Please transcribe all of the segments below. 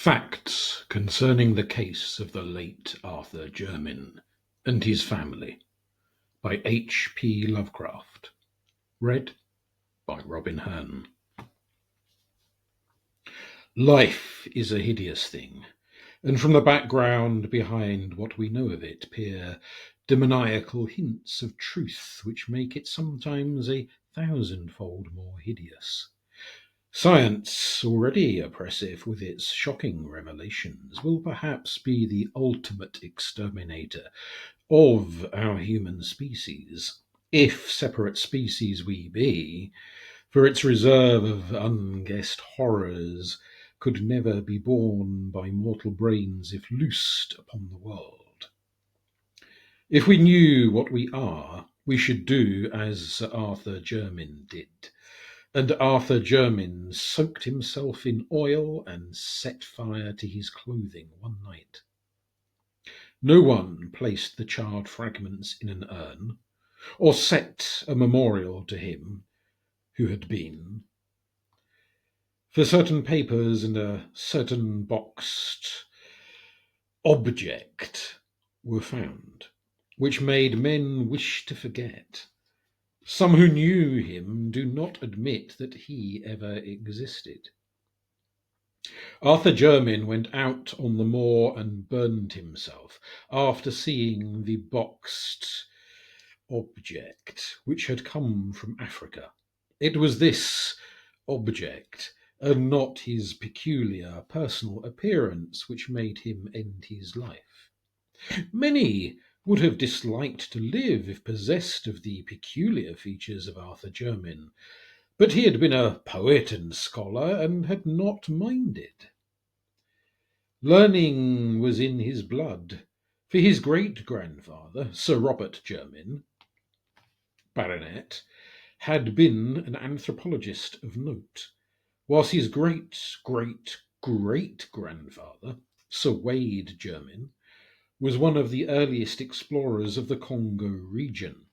Facts Concerning the Case of the Late Arthur Jermyn and His Family by H P Lovecraft. Read by Robin Hearn. Life is a hideous thing, and from the background behind what we know of it peer demoniacal hints of truth which make it sometimes a thousandfold more hideous. Science, already oppressive with its shocking revelations, will perhaps be the ultimate exterminator of our human species, if separate species we be, for its reserve of unguessed horrors could never be borne by mortal brains if loosed upon the world. If we knew what we are, we should do as Sir Arthur Jermyn did. And Arthur Jermyn soaked himself in oil and set fire to his clothing one night. No one placed the charred fragments in an urn, or set a memorial to him who had been. For certain papers and a certain boxed object were found, which made men wish to forget. Some who knew him do not admit that he ever existed. Arthur Jermyn went out on the moor and burned himself after seeing the boxed object which had come from Africa. It was this object, and not his peculiar personal appearance, which made him end his life. Many would have disliked to live if possessed of the peculiar features of Arthur Jermyn, but he had been a poet and scholar and had not minded. Learning was in his blood, for his great-grandfather, Sir Robert Jermyn, Baronet, had been an anthropologist of note, whilst his great-great-great-grandfather, Sir Wade Jermyn, was one of the earliest explorers of the Congo region,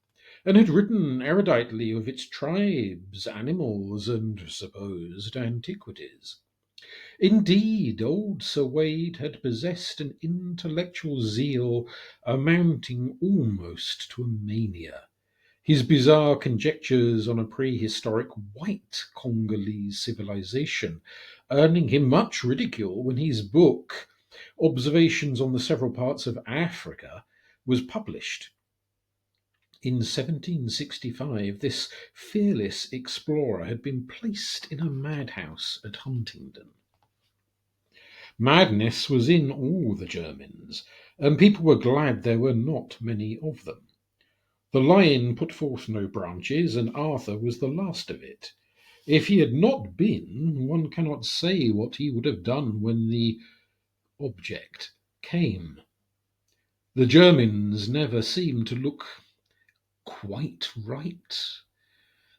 and had written eruditely of its tribes, animals, and supposed antiquities. Indeed, old Sir Wade had possessed an intellectual zeal amounting almost to a mania, his bizarre conjectures on a prehistoric white Congolese civilization earning him much ridicule when his book, Observations on the Several Parts of Africa, was published. In 1765, this fearless explorer had been placed in a madhouse at Huntingdon. Madness was in all the Jermyns, and people were glad there were not many of them. The lion put forth no branches, and Arthur was the last of it. If he had not been, one cannot say what he would have done when the object came. The Jermyns never seemed to look quite right.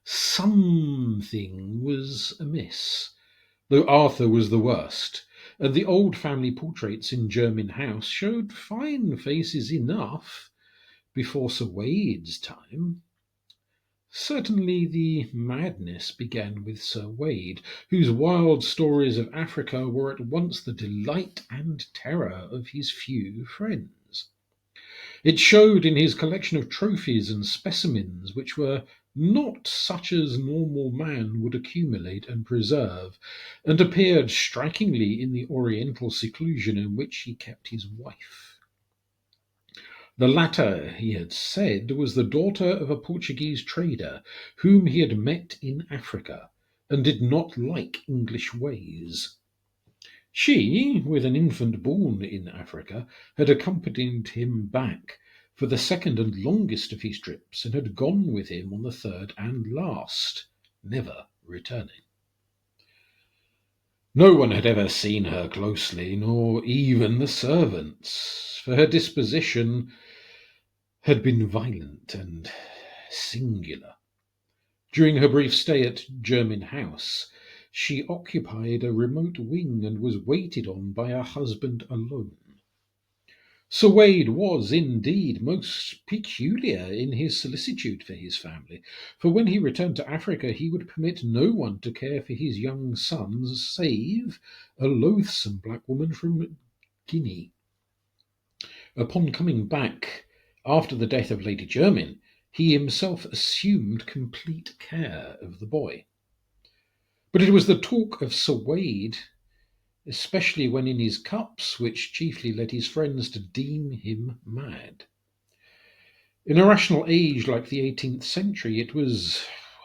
Something was amiss, though Arthur was the worst, and the old family portraits in Jermyn House showed fine faces enough before Sir Wade's time. Certainly the madness began with Sir Wade, whose wild stories of Africa were at once the delight and terror of his few friends. It showed in his collection of trophies and specimens which were not such as normal man would accumulate and preserve, and appeared strikingly in the oriental seclusion in which he kept his wife. The latter, he had said, was the daughter of a Portuguese trader whom he had met in Africa, and did not like English ways. She, with an infant born in Africa, had accompanied him back for the second and longest of his trips, and had gone with him on the third and last, never returning. No one had ever seen her closely, nor even the servants, for her disposition had been violent and singular. During her brief stay at Jermyn House, she occupied a remote wing and was waited on by her husband alone. Sir Wade was indeed most peculiar in his solicitude for his family, for when he returned to Africa he would permit no one to care for his young sons save a loathsome black woman from Guinea. Upon coming back after the death of Lady Jermyn, he himself assumed complete care of the boy. But it was the talk of Sir Wade, especially when in his cups, which chiefly led his friends to deem him mad. In a rational age like the 18th century, it was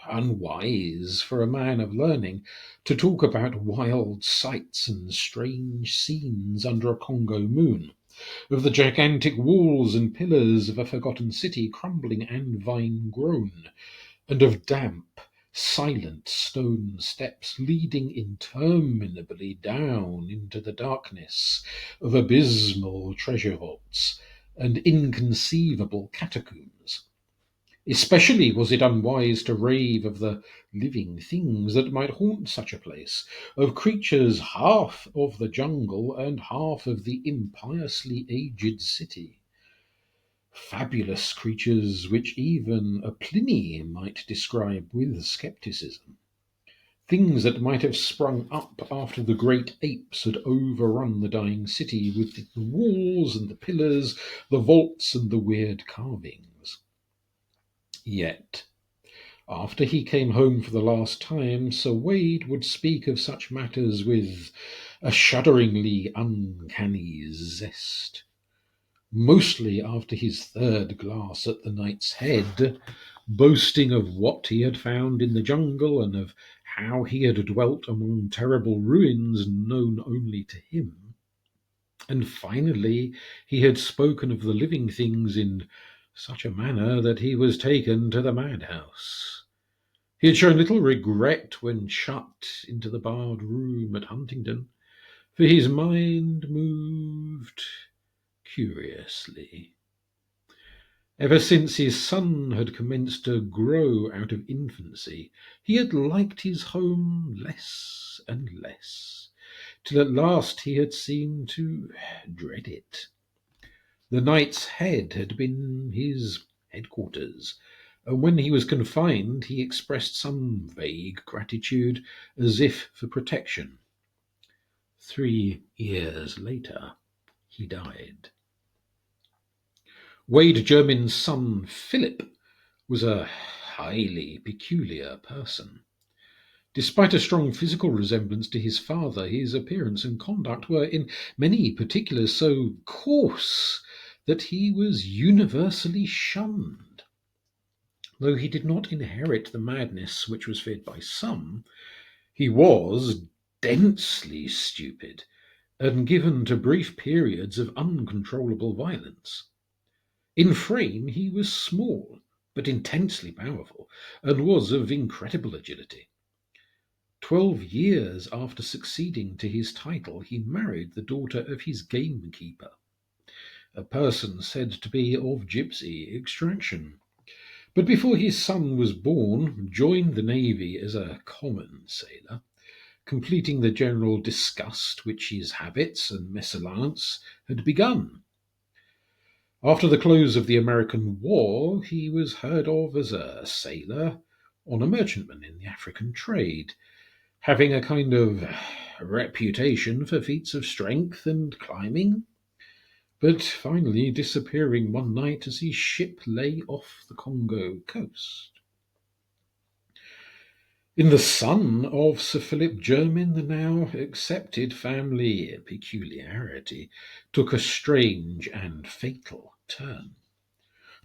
unwise for a man of learning to talk about wild sights and strange scenes under a Congo moon, of the gigantic walls and pillars of a forgotten city crumbling and vine-grown, and of damp, silent stone steps leading interminably down into the darkness of abysmal treasure vaults and inconceivable catacombs. Especially was it unwise to rave of the living things that might haunt such a place, of creatures half of the jungle and half of the impiously aged city. Fabulous creatures which even a Pliny might describe with scepticism. Things that might have sprung up after the great apes had overrun the dying city with the walls and the pillars, the vaults and the weird carvings. Yet, after he came home for the last time, Sir Wade would speak of such matters with a shudderingly uncanny zest. Mostly after his third glass at the Knight's Head, boasting of what he had found in the jungle and of how he had dwelt among terrible ruins known only to him. And finally he had spoken of the living things in such a manner that he was taken to the madhouse. He had shown little regret when shut into the barred room at Huntingdon, for his mind moved curiously. Ever since his son had commenced to grow out of infancy, he had liked his home less and less, till at last he had seemed to dread it. The Knight's Head had been his headquarters, and when he was confined he expressed some vague gratitude, as if for protection. 3 years later he died. Wade Jermyn's son Philip was a highly peculiar person. Despite a strong physical resemblance to his father, his appearance and conduct were in many particulars so coarse that he was universally shunned. Though he did not inherit the madness which was feared by some, he was densely stupid and given to brief periods of uncontrollable violence. In frame he was small, but intensely powerful, and was of incredible agility. 12 years after succeeding to his title, he married the daughter of his gamekeeper, a person said to be of gypsy extraction. But before his son was born, joined the navy as a common sailor, completing the general disgust which his habits and mésalliance had begun. After the close of the American War, he was heard of as a sailor on a merchantman in the African trade, having a kind of reputation for feats of strength and climbing, but finally disappearing one night as his ship lay off the Congo coast. In the son of Sir Philip Jermyn, the now accepted family peculiarity took a strange and fatal turn.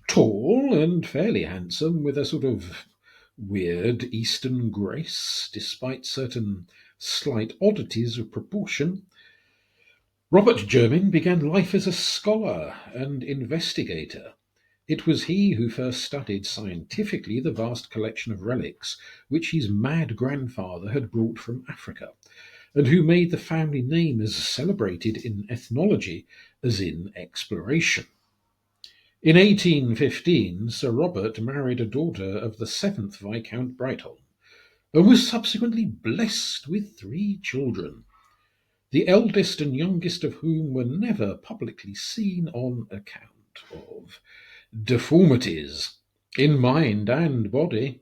Tall and fairly handsome, with a sort of weird Eastern grace, despite certain slight oddities of proportion, Robert Jermyn began life as a scholar and investigator. It was he who first studied scientifically the vast collection of relics which his mad grandfather had brought from Africa, and who made the family name as celebrated in ethnology as in exploration. In 1815, Sir Robert married a daughter of the 7th Viscount Brightholme, and was subsequently blessed with 3 children. the eldest and youngest of whom were never publicly seen on account of deformities in mind and body.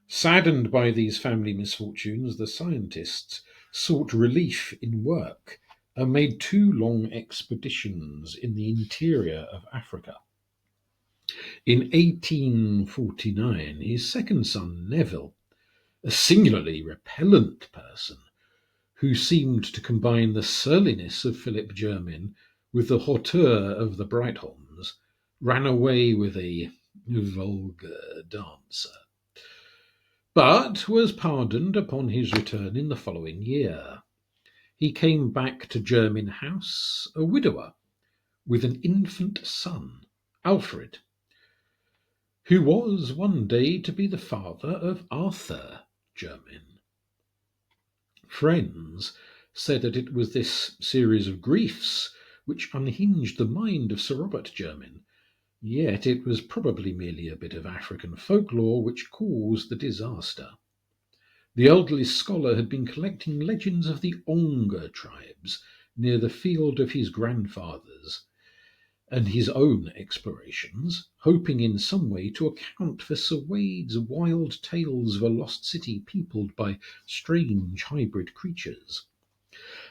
Saddened by these family misfortunes, the scientists sought relief in work and made 2 long expeditions in the interior of Africa. In 1849, his second son, Neville, a singularly repellent person who seemed to combine the surliness of Philip Jermyn with the hauteur of the Brightholms, ran away with a vulgar dancer, but was pardoned upon his return in the following year. He came back to Jermyn House a widower with an infant son, Alfred, who was one day to be the father of Arthur Jermyn. Friends said that it was this series of griefs which unhinged the mind of Sir Robert Jermyn, yet it was probably merely a bit of African folklore which caused the disaster. The elderly scholar had been collecting legends of the Onga tribes near the field of his grandfathers, and his own explorations, hoping in some way to account for Sir Wade's wild tales of a lost city peopled by strange hybrid creatures.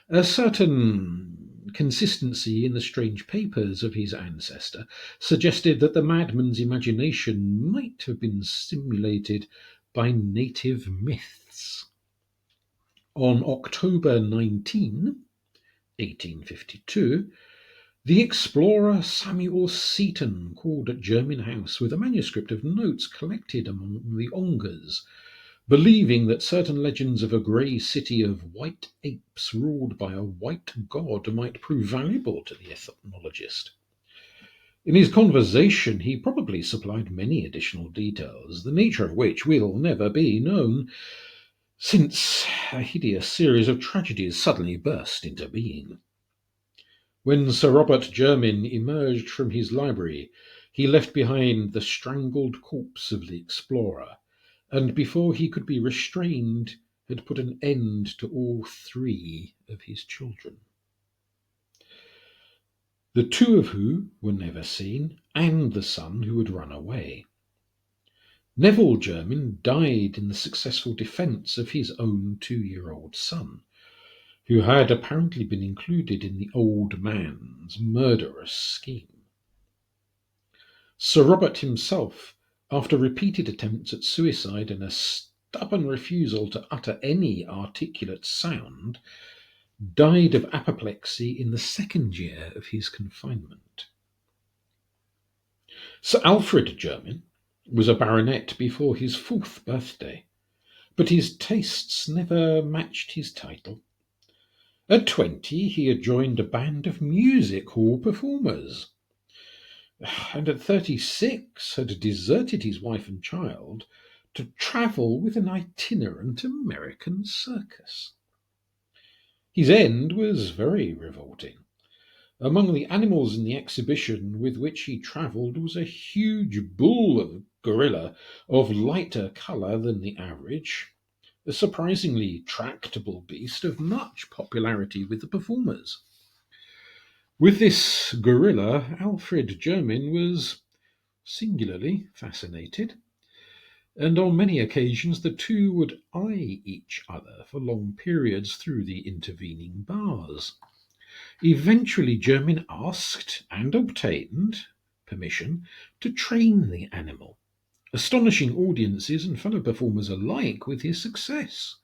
A certain consistency in the strange papers of his ancestor suggested that the madman's imagination might have been stimulated by native myths. On October 19, 1852, the explorer Samuel Seaton called at Jermyn House with a manuscript of notes collected among the Ongas, believing that certain legends of a grey city of white apes ruled by a white god might prove valuable to the ethnologist. In his conversation, he probably supplied many additional details, the nature of which will never be known, since a hideous series of tragedies suddenly burst into being. When Sir Robert Jermyn emerged from his library, he left behind the strangled corpse of the explorer, and before he could be restrained, had put an end to all 3 of his children, the 2 of whom were never seen, and the son who had run away. Neville Jermyn died in the successful defence of his own 2-year-old son, who had apparently been included in the old man's murderous scheme. Sir Robert himself, after repeated attempts at suicide and a stubborn refusal to utter any articulate sound, died of apoplexy in the 2nd year of his confinement. Sir Alfred Jermyn was a baronet before his 4th birthday, but his tastes never matched his title. At 20, he had joined a band of music hall performers, and at 36 had deserted his wife and child to travel with an itinerant American circus. His end was very revolting. Among the animals in the exhibition with which he travelled was a huge bull of gorilla of lighter colour than the average, a surprisingly tractable beast of much popularity with the performers. With this gorilla, Alfred Jermyn was singularly fascinated, and on many occasions the 2 would eye each other for long periods through the intervening bars. Eventually Jermyn asked and obtained permission to train the animal, astonishing audiences and fellow performers alike with his success.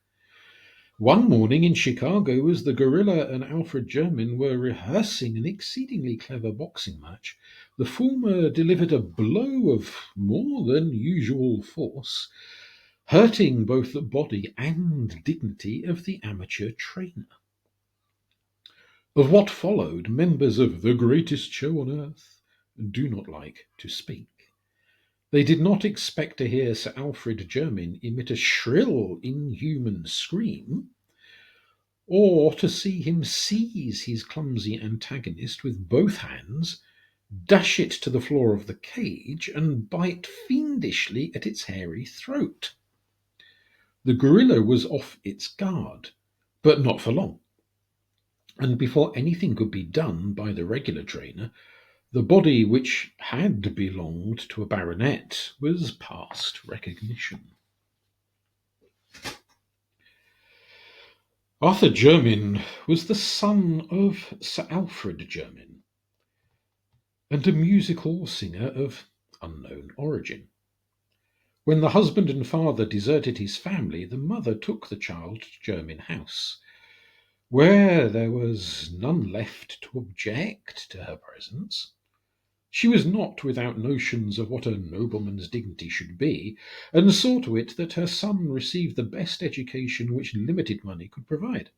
One morning in Chicago, as the gorilla and Alfred Jermyn were rehearsing an exceedingly clever boxing match, the former delivered a blow of more than usual force, hurting both the body and dignity of the amateur trainer. Of what followed, members of the greatest show on earth do not like to speak. They did not expect to hear Sir Alfred Jermyn emit a shrill, inhuman scream, or to see him seize his clumsy antagonist with both hands, dash it to the floor of the cage, and bite fiendishly at its hairy throat. The gorilla was off its guard, but not for long. and before anything could be done by the regular trainer, the body which had belonged to a baronet was past recognition. Arthur Jermyn was the son of Sir Alfred Jermyn, and a music-hall singer of unknown origin. When the husband and father deserted his family, the mother took the child to Jermyn House, where there was none left to object to her presence. She was not without notions of what a nobleman's dignity should be, and saw to it that her son received the best education which limited money could provide.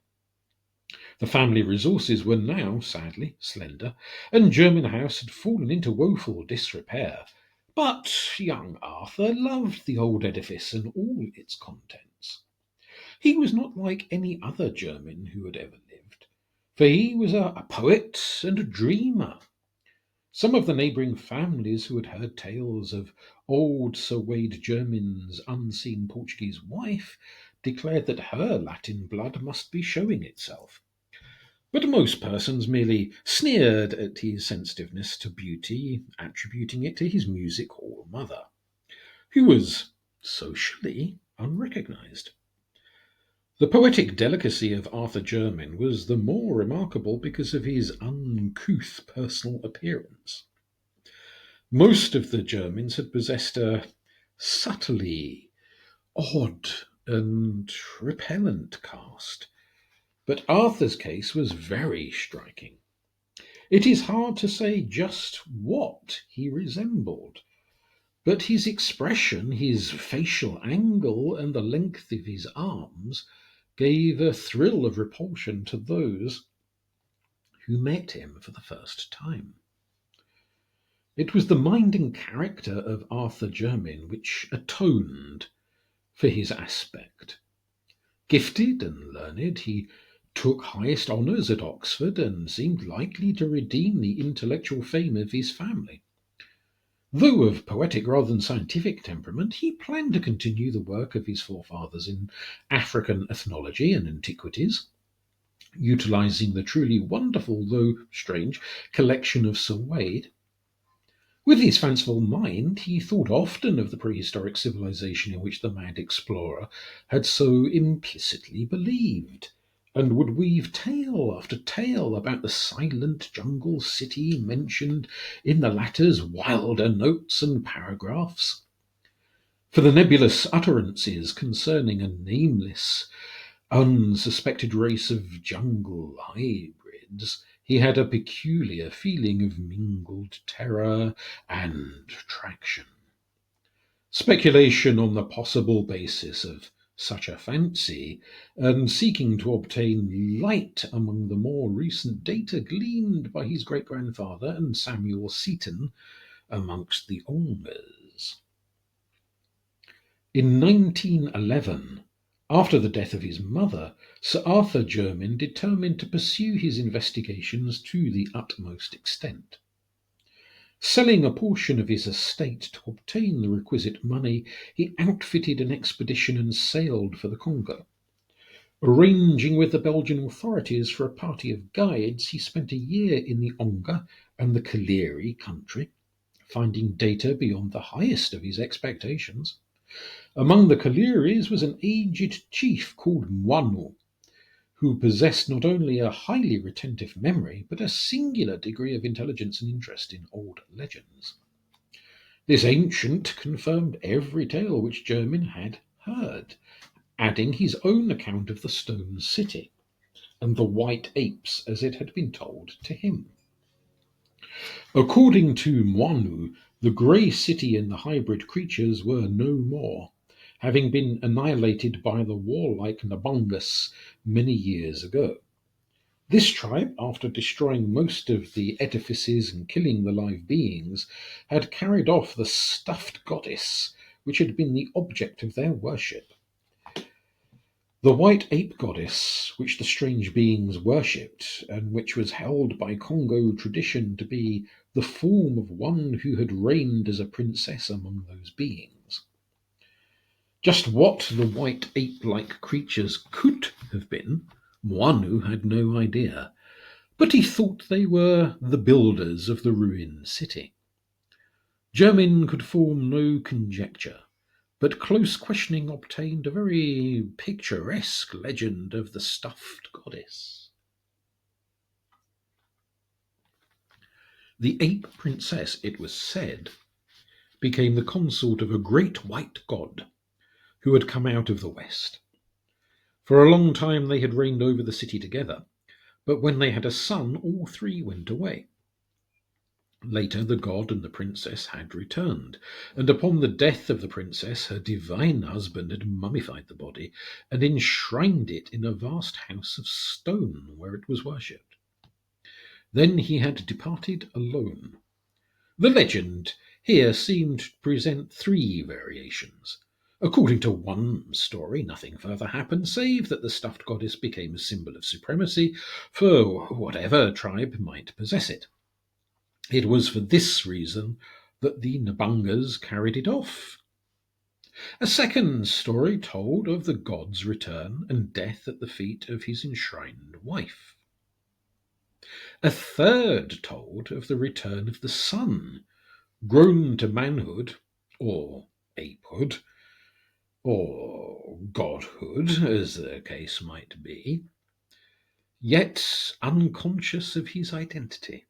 The family resources were now, sadly, slender, and Jermyn House had fallen into woeful disrepair. But young Arthur loved the old edifice and all its contents. He was not like any other Jermyn who had ever lived, for he was a poet and a dreamer. Some of the neighbouring families who had heard tales of old Sir Wade Jermyn's unseen Portuguese wife declared that her Latin blood must be showing itself. But most persons merely sneered at his sensitiveness to beauty, attributing it to his music-hall mother, who was socially unrecognised. The poetic delicacy of Arthur Jermyn was the more remarkable because of his uncouth personal appearance. Most of the Jermyns had possessed a subtly odd and repellent cast, but Arthur's case was very striking. It is hard to say just what he resembled, but his expression, his facial angle, and the length of his arms gave a thrill of repulsion to those who met him for the first time. It was the mind and character of Arthur Jermyn which atoned for his aspect. Gifted and learned, he took highest honours at Oxford and seemed likely to redeem the intellectual fame of his family. Though of poetic rather than scientific temperament, he planned to continue the work of his forefathers in African ethnology and antiquities, utilizing the truly wonderful, though strange, collection of Sir Wade. With his fanciful mind, he thought often of the prehistoric civilization in which the mad explorer had so implicitly believed, and would weave tale after tale about the silent jungle city mentioned in the latter's wilder notes and paragraphs. For the nebulous utterances concerning a nameless, unsuspected race of jungle hybrids, he had a peculiar feeling of mingled terror and attraction. Speculation on the possible basis of such a fancy, and seeking to obtain light among the more recent data gleaned by his great-grandfather and Samuel Seton amongst the Ongers. In 1911, after the death of his mother, Sir Arthur Jermyn determined to pursue his investigations to the utmost extent. Selling a portion of his estate to obtain the requisite money, he outfitted an expedition and sailed for the Congo. Arranging with the Belgian authorities for a party of guides, he spent a year in the Onga and the Kaleri country, finding data beyond the highest of his expectations. Among the Kaleris was an aged chief called Mwanu, who possessed not only a highly retentive memory, but a singular degree of intelligence and interest in old legends. This ancient confirmed every tale which Jermyn had heard, adding his own account of the stone city and the white apes as it had been told to him. According to Mwanu, the grey city and the hybrid creatures were no more, having been annihilated by the warlike Nabungus many years ago. This tribe, after destroying most of the edifices and killing the live beings, had carried off the stuffed goddess which had been the object of their worship. The white ape goddess, which the strange beings worshipped, and which was held by Congo tradition to be the form of one who had reigned as a princess among those beings. Just what the white ape-like creatures could have been, Mwanu had no idea, but he thought they were the builders of the ruined city. Jermyn could form no conjecture, but close questioning obtained a very picturesque legend of the stuffed goddess. The ape princess, it was said, became the consort of a great white god who had come out of the west. For a long time they had reigned over the city together, but when they had a son, all three went away. Later the god and the princess had returned, and upon the death of the princess, her divine husband had mummified the body and enshrined it in a vast house of stone where it was worshipped. Then he had departed alone. The legend here seemed to present three variations. According to one story, nothing further happened save that the stuffed goddess became a symbol of supremacy for whatever tribe might possess it. It was for this reason that the Nabangas carried it off. A second story told of the god's return and death at the feet of his enshrined wife. A third told of the return of the son, grown to manhood, or apehood, or godhood, as the case might be, yet unconscious of his identity.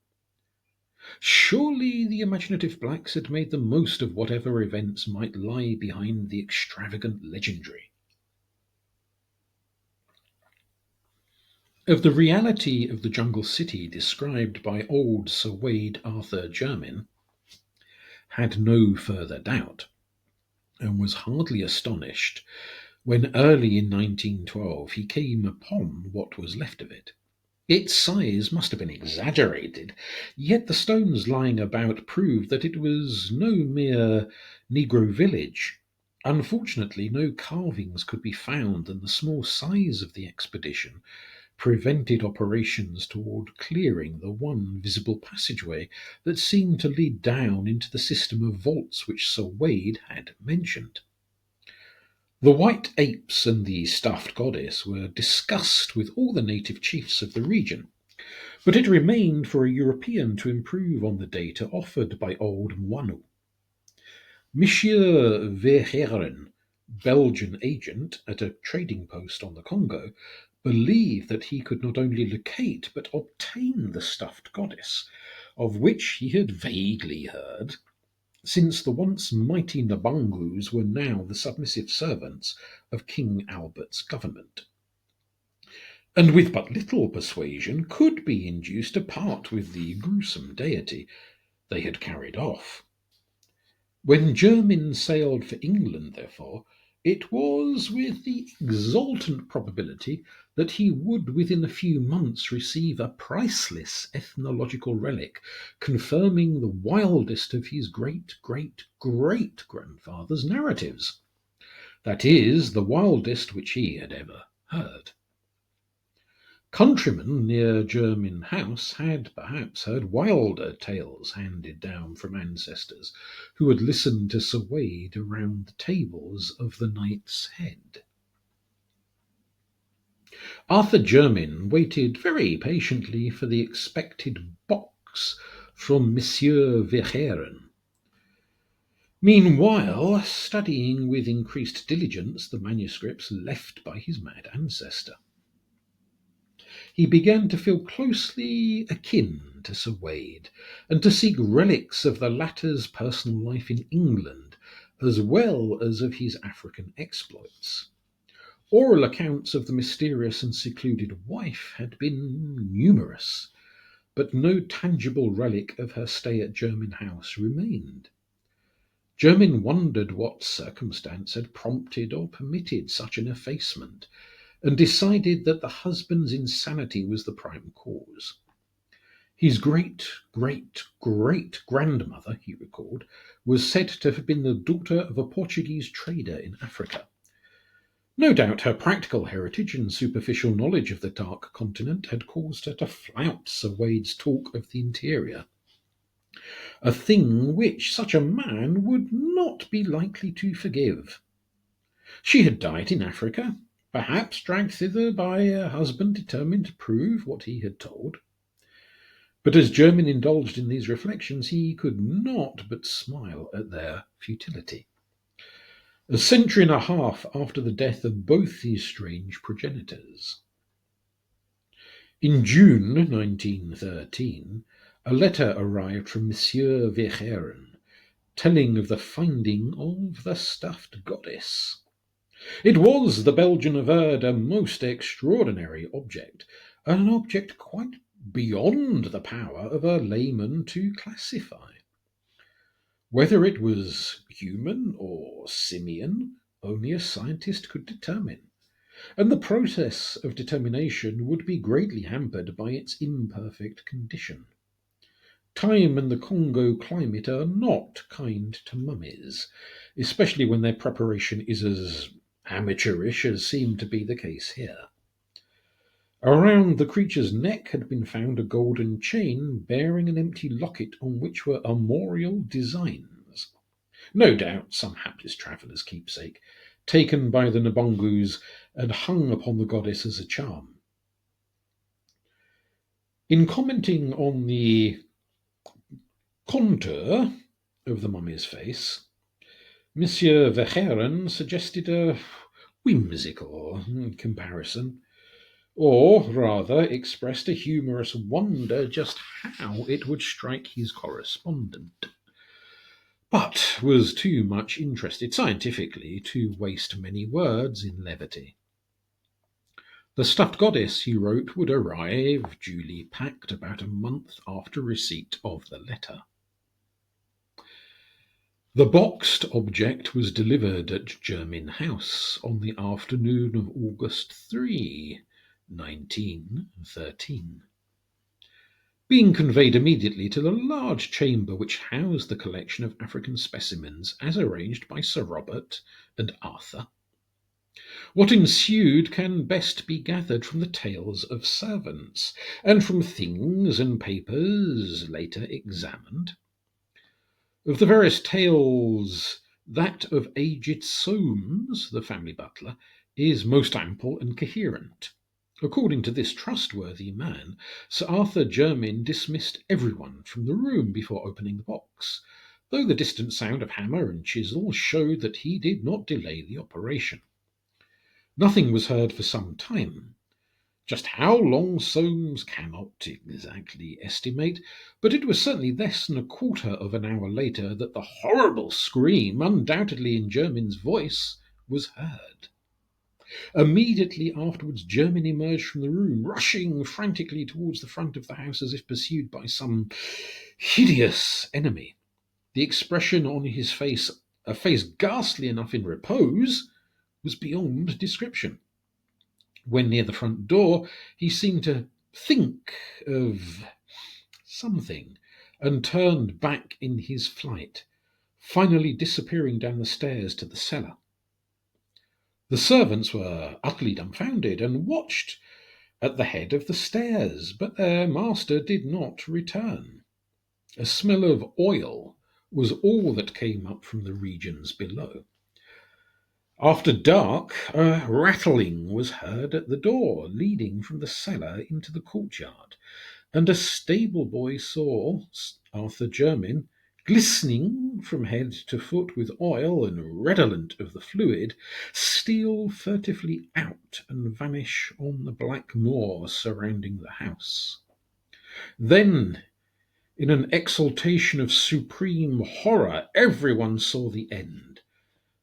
Surely the imaginative blacks had made the most of whatever events might lie behind the extravagant legendary. Of the reality of the jungle city described by old Sir Wade Arthur Jermyn, had no further doubt, and was hardly astonished when early in 1912 he came upon what was left of it. Its size must have been exaggerated, yet the stones lying about proved that it was no mere Negro village. Unfortunately, no carvings could be found, and the small size of the expedition prevented operations toward clearing the one visible passageway that seemed to lead down into the system of vaults which Sir Wade had mentioned. The white apes and the stuffed goddess were discussed with all the native chiefs of the region, but it remained for a European to improve on the data offered by old Mwanu. Monsieur Verhaeren, Belgian agent at a trading post on the Congo, believed that he could not only locate but obtain the stuffed goddess, of which he had vaguely heard, since the once mighty Nabangus were now the submissive servants of King Albert's government, and with but little persuasion could be induced to part with the gruesome deity they had carried off. When Jermyn sailed for England, therefore, it was with the exultant probability that he would within a few months receive a priceless ethnological relic, confirming the wildest of his great-great-great-grandfather's narratives. That is, the wildest which he had ever heard. Countrymen near Jermyn House had perhaps heard wilder tales handed down from ancestors who had listened to Sir Wade around the tables of the Knight's Head. Arthur Jermyn waited very patiently for the expected box from Monsieur Verhaeren, meanwhile studying with increased diligence the manuscripts left by his mad ancestor. He began to feel closely akin to Sir Wade, and to seek relics of the latter's personal life in England, as well as of his African exploits. Oral accounts of the mysterious and secluded wife had been numerous, but no tangible relic of her stay at Jermyn House remained. Jermyn wondered what circumstance had prompted or permitted such an effacement, and decided that the husband's insanity was the prime cause. His great-great-great-grandmother, he recalled, was said to have been the daughter of a Portuguese trader in Africa. No doubt her practical heritage and superficial knowledge of the Dark Continent had caused her to flout Sir Wade's talk of the interior, a thing which such a man would not be likely to forgive. She had died in Africa, perhaps dragged thither by a husband determined to prove what he had told. But as Jermyn indulged in these reflections, he could not but smile at their futility. A century and a half after the death of both these strange progenitors, in June 1913, a letter arrived from Monsieur Verhaeren, telling of the finding of the stuffed goddess. It was, the Belgian averred, a most extraordinary object, an object quite beyond the power of a layman to classify. Whether it was human or simian, only a scientist could determine, and the process of determination would be greatly hampered by its imperfect condition. Time and the Congo climate are not kind to mummies, especially when their preparation is as amateurish as seemed to be the case here. Around the creature's neck had been found a golden chain bearing an empty locket on which were armorial designs. No doubt some hapless traveller's keepsake, taken by the Nabongus and hung upon the goddess as a charm. In commenting on the contour of the mummy's face, Monsieur Verhaeren suggested a whimsical comparison, or rather expressed a humorous wonder just how it would strike his correspondent, but was too much interested scientifically to waste many words in levity. The stuffed goddess, he wrote, would arrive, duly packed, about a month after receipt of the letter. The boxed object was delivered at Jermyn House on the afternoon of August 3, 1913, being conveyed immediately to the large chamber which housed the collection of African specimens as arranged by Sir Robert and Arthur. What ensued can best be gathered from the tales of servants, and from things and papers later examined. Of the various tales, that of aged Soames, the family butler, is most ample and coherent. According to this trustworthy man, Sir Arthur Jermyn dismissed everyone from the room before opening the box, though the distant sound of hammer and chisel showed that he did not delay the operation. Nothing was heard for some time. Just how long Soames cannot exactly estimate, but it was certainly less than a quarter of an hour later that the horrible scream, undoubtedly in Jermyn's voice, was heard. Immediately afterwards Jermyn emerged from the room, rushing frantically towards the front of the house as if pursued by some hideous enemy. The expression on his face, a face ghastly enough in repose, was beyond description. When near the front door, he seemed to think of something and turned back in his flight, finally disappearing down the stairs to the cellar. The servants were utterly dumbfounded and watched at the head of the stairs, but their master did not return. A smell of oil was all that came up from the regions below. After dark, a rattling was heard at the door leading from the cellar into the courtyard, and a stable boy saw Arthur Jermyn, glistening from head to foot with oil and redolent of the fluid, steal furtively out and vanish on the black moor surrounding the house. Then, in an exultation of supreme horror, everyone saw the end.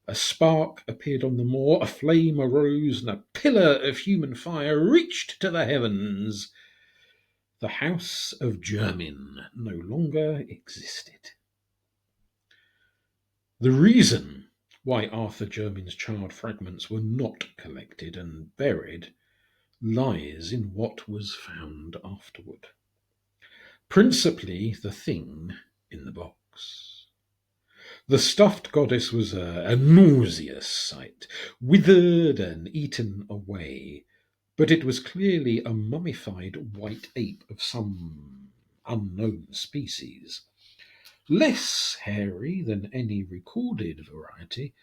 A spark appeared on the moor, a flame arose, and a pillar of human fire reached to the heavens. The house of Jermyn no longer existed. The reason why Arthur Jermyn's charred fragments were not collected and buried lies in what was found afterward. Principally the thing in the box. The stuffed goddess was a nauseous sight, withered and eaten away, but it was clearly a mummified white ape of some unknown species, less hairy than any recorded variety,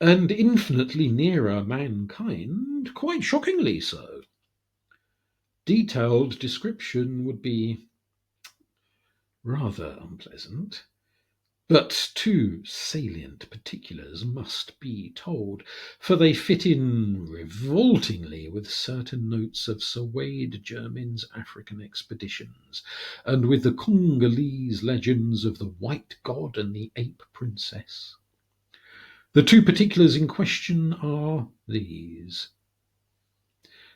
and infinitely nearer mankind, quite shockingly so. Detailed description would be rather unpleasant. But two salient particulars must be told, for they fit in revoltingly with certain notes of Sir Wade Jermyn's African expeditions, and with the Congolese legends of the White God and the Ape Princess. The two particulars in question are these.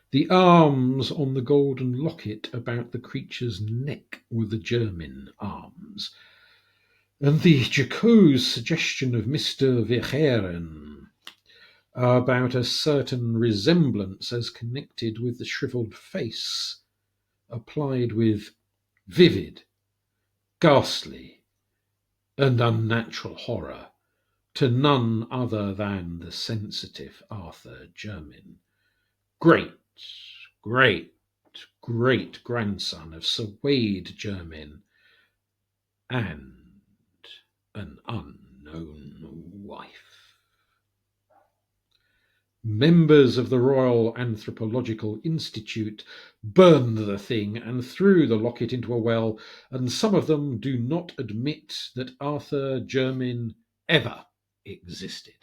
The arms on the golden locket about the creature's neck were the Jermyn arms, and the jocose suggestion of Mr. Verhaeren about a certain resemblance as connected with the shrivelled face applied with vivid, ghastly, and unnatural horror to none other than the sensitive Arthur Jermyn, great, great, great grandson of Sir Wade Jermyn, and an unknown wife. Members of the Royal Anthropological Institute burned the thing and threw the locket into a well, and some of them do not admit that Arthur Jermyn ever existed.